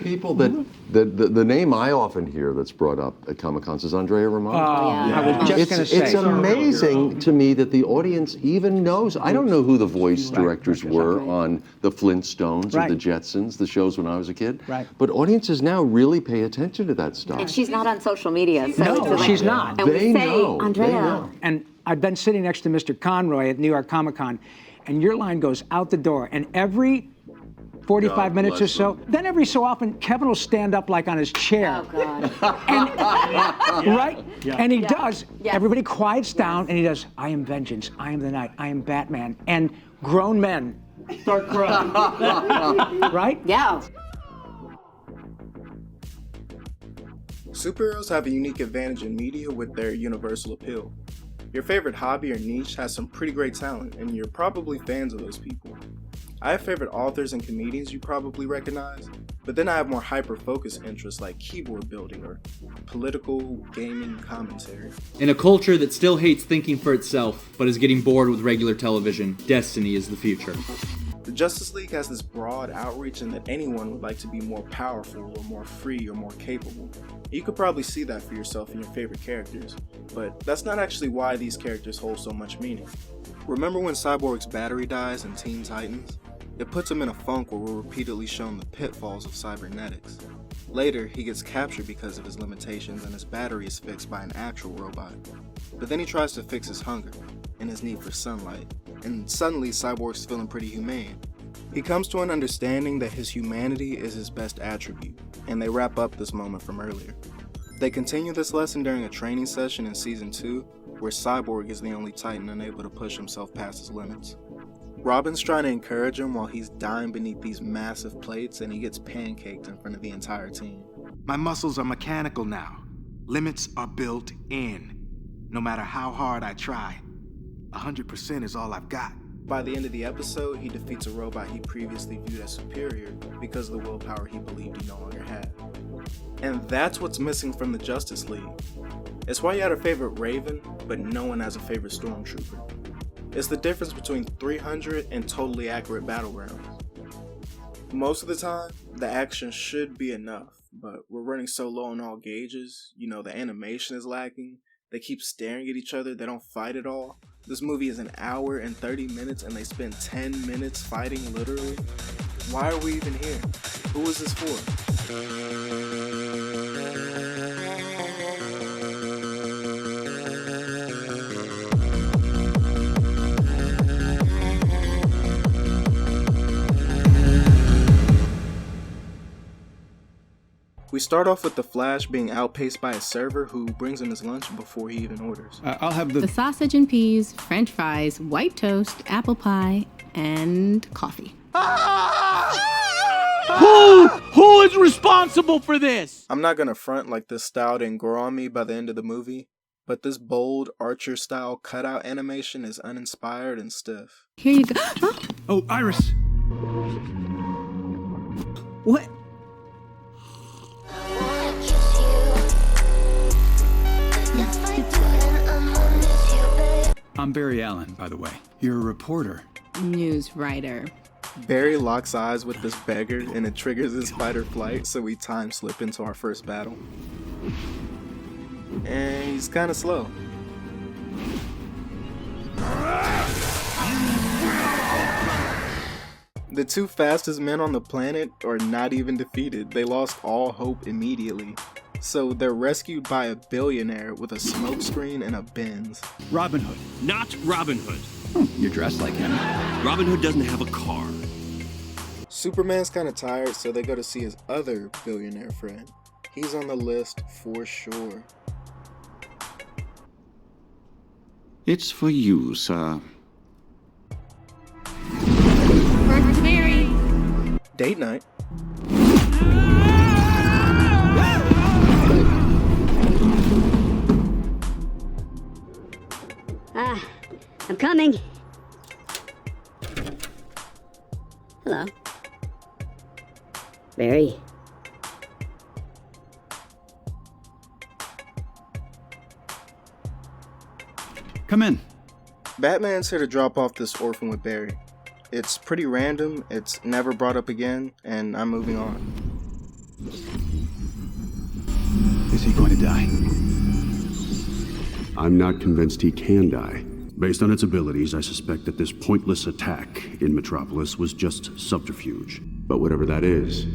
people that the name I often hear that's brought up at Comic-Cons is Andrea Romano. I was just going to say. It's amazing to me that the audience even knows. I don't know who the voice directors were on the Flintstones or the Jetsons, the shows when I was a kid. Right. But audiences now really pay attention to that stuff. And she's not on social media. So No, it's like, she's not. And They we say, know. Andrea. They know. And I've been sitting next to Mr. Conroy at New York Comic Con, and your line goes out the door, and every 45 minutes or so, then every so often, Kevin will stand up like on his chair. Oh, God. Right? And he does. Yes. Everybody quiets down, and he does, I am vengeance, I am the night, I am Batman. And grown men start crying. Right? Yeah. Superheroes have a unique advantage in media with their universal appeal. Your favorite hobby or niche has some pretty great talent, and you're probably fans of those people. I have favorite authors and comedians you probably recognize, but then I have more hyper-focused interests like keyboard building or political gaming commentary. In a culture that still hates thinking for itself, but is getting bored with regular television, Destiny is the future. The Justice League has this broad outreach in that anyone would like to be more powerful or more free or more capable. You could probably see that for yourself in your favorite characters, but that's not actually why these characters hold so much meaning. Remember when Cyborg's battery dies in Teen Titans? It puts him in a funk where we're repeatedly shown the pitfalls of cybernetics. Later, he gets captured because of his limitations and his battery is fixed by an actual robot. But then he tries to fix his hunger and his need for sunlight, and suddenly Cyborg's feeling pretty humane. He comes to an understanding that his humanity is his best attribute, and they wrap up this moment from earlier. They continue this lesson during a training session in Season 2, where Cyborg is the only Titan unable to push himself past his limits. Robin's trying to encourage him while he's dying beneath these massive plates, and he gets pancaked in front of the entire team. My muscles are mechanical now. Limits are built in. No matter how hard I try, 100% is all I've got. By the end of the episode, he defeats a robot he previously viewed as superior because of the willpower he believed he no longer had. And that's what's missing from the Justice League. It's why you had a favorite Raven, but no one has a favorite Stormtrooper. It's the difference between 300 and totally accurate battlegrounds. Most of the time, the action should be enough, but we're running so low on all gauges, the animation is lacking, they keep staring at each other, they don't fight at all. This movie is an hour and 30 minutes and they spend 10 minutes fighting literally. Why are we even here? Who is this for? We start off with the Flash being outpaced by a server who brings him his lunch before he even orders. I'll have The sausage and peas, french fries, white toast, apple pie, and coffee. Who is responsible for this? I'm not gonna front like this style didn't grow on me by the end of the movie, but this bold Archer-style cutout animation is uninspired and stiff. Here you go. Oh, Iris. What? I'm Barry Allen, by the way. You're a reporter. News writer. Barry locks eyes with this beggar and it triggers his fight or flight, so we time slip into our first battle. And he's kinda slow. The two fastest men on the planet are not even defeated. They lost all hope immediately. So they're rescued by a billionaire with a smokescreen and a Benz. Robin Hood. Not Robin Hood. You're dressed like him. Robin Hood doesn't have a car. Superman's kinda tired, so they go to see his other billionaire friend. He's on the list for sure. It's for you, sir. Mary. Date night. I'm coming. Hello. Barry. Come in. Batman's here to drop off this orphan with Barry. It's pretty random, it's never brought up again, and I'm moving on. Is he going to die? I'm not convinced he can die. Based on its abilities, I suspect that this pointless attack in Metropolis was just subterfuge. But whatever that is,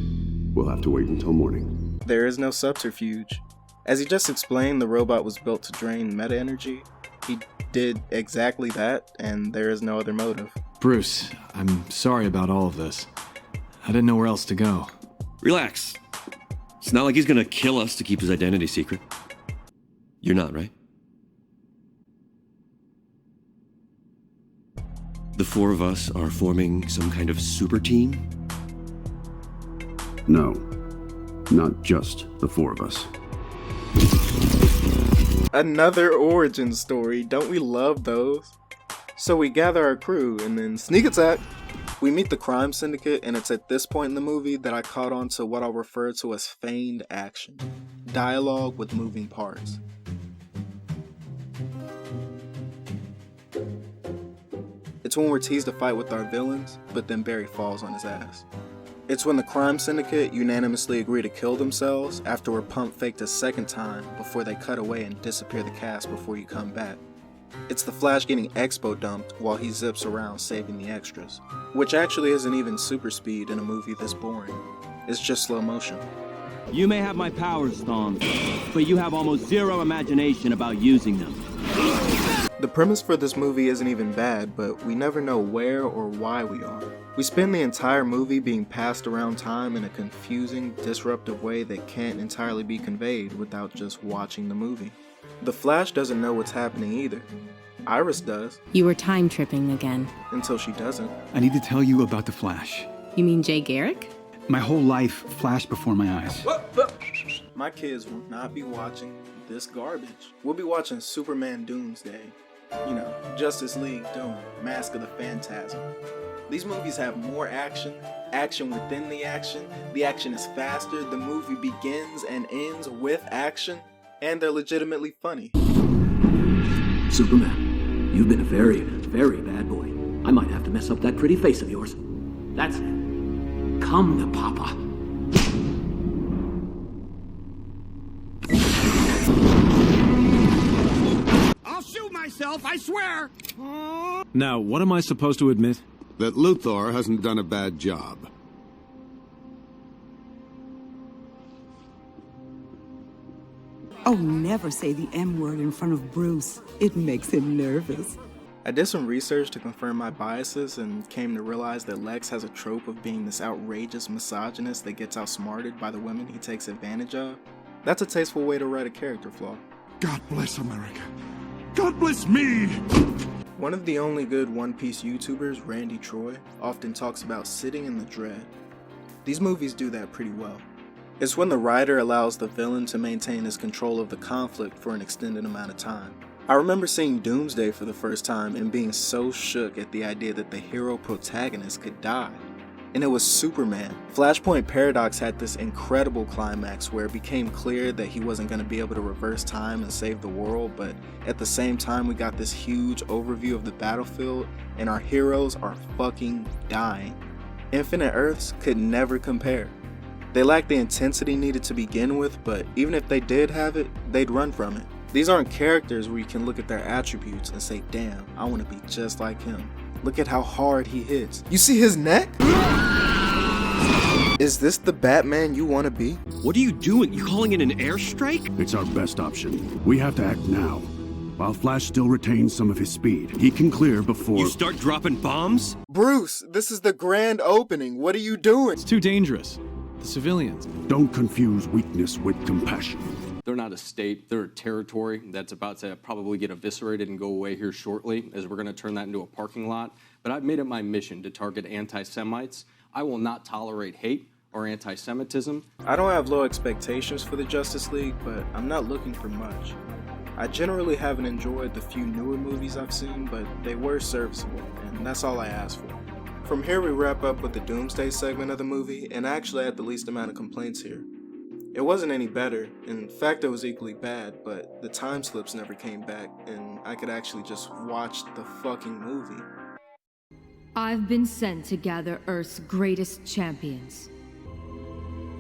we'll have to wait until morning. There is no subterfuge. As he just explained, the robot was built to drain meta energy. He did exactly that, and there is no other motive. Bruce, I'm sorry about all of this. I didn't know where else to go. Relax. It's not like he's gonna kill us to keep his identity secret. You're not, right? The four of us are forming some kind of super team? No, not just the four of us. Another origin story, don't we love those? So we gather our crew and then sneak attack. We meet the crime syndicate, and it's at this point in the movie that I caught on to what I'll refer to as feigned action. Dialogue with moving parts. It's when we're teased to fight with our villains, but then Barry falls on his ass. It's when the crime syndicate unanimously agree to kill themselves after we're pump faked a second time before they cut away and disappear the cast before you come back. It's the Flash getting expo dumped while he zips around saving the extras. Which actually isn't even super speed in a movie this boring. It's just slow motion. You may have my powers, Storm, but you have almost zero imagination about using them. The premise for this movie isn't even bad, but we never know where or why we are. We spend the entire movie being passed around time in a confusing, disruptive way that can't entirely be conveyed without just watching the movie. The Flash doesn't know what's happening either. Iris does. You were time tripping again. Until she doesn't. I need to tell you about the Flash. You mean Jay Garrick? My whole life flashed before my eyes. My kids will not be watching this garbage. We'll be watching Superman Doomsday. You know, Justice League Doom, Mask of the Phantasm. These movies have more action, action within the action is faster, the movie begins and ends with action, and they're legitimately funny. Superman, you've been a very, very bad boy. I might have to mess up that pretty face of yours. That's it. Come to Papa. I'll shoot myself, I swear! Now, what am I supposed to admit? That Luthor hasn't done a bad job. Oh, never say the M word in front of Bruce. It makes him nervous. I did some research to confirm my biases and came to realize that Lex has a trope of being this outrageous misogynist that gets outsmarted by the women he takes advantage of. That's a tasteful way to write a character flaw. God bless America. God bless me! One of the only good One Piece YouTubers, Randy Troy, often talks about sitting in the dread. These movies do that pretty well. It's when the writer allows the villain to maintain his control of the conflict for an extended amount of time. I remember seeing Doomsday for the first time and being so shook at the idea that the hero protagonist could die. And it was Superman. Flashpoint Paradox had this incredible climax where it became clear that he wasn't going to be able to reverse time and save the world, but at the same time we got this huge overview of the battlefield and our heroes are fucking dying. Infinite Earths could never compare. They lack the intensity needed to begin with, but even if they did have it, they'd run from it. These aren't characters where you can look at their attributes and say, damn, I want to be just like him. Look at how hard he hits. You see his neck? Is this the Batman you want to be? What are you doing? You calling it an airstrike? It's our best option. We have to act now. While Flash still retains some of his speed, he can clear before... You start dropping bombs? Bruce, this is the grand opening. What are you doing? It's too dangerous. The civilians. Don't confuse weakness with compassion. They're not a state, they're a territory that's about to probably get eviscerated and go away here shortly, as we're gonna turn that into a parking lot. But I've made it my mission to target anti-Semites. I will not tolerate hate or anti-Semitism. I don't have low expectations for the Justice League, but I'm not looking for much. I generally haven't enjoyed the few newer movies I've seen, but they were serviceable, and that's all I asked for. From here we wrap up with the Doomsday segment of the movie, and I actually had the least amount of complaints here. It wasn't any better, in fact it was equally bad, but the time slips never came back, and I could actually just watch the fucking movie. I've been sent to gather Earth's greatest champions.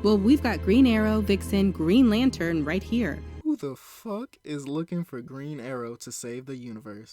Well, we've got Green Arrow, Vixen, Green Lantern right here. Who the fuck is looking for Green Arrow to save the universe?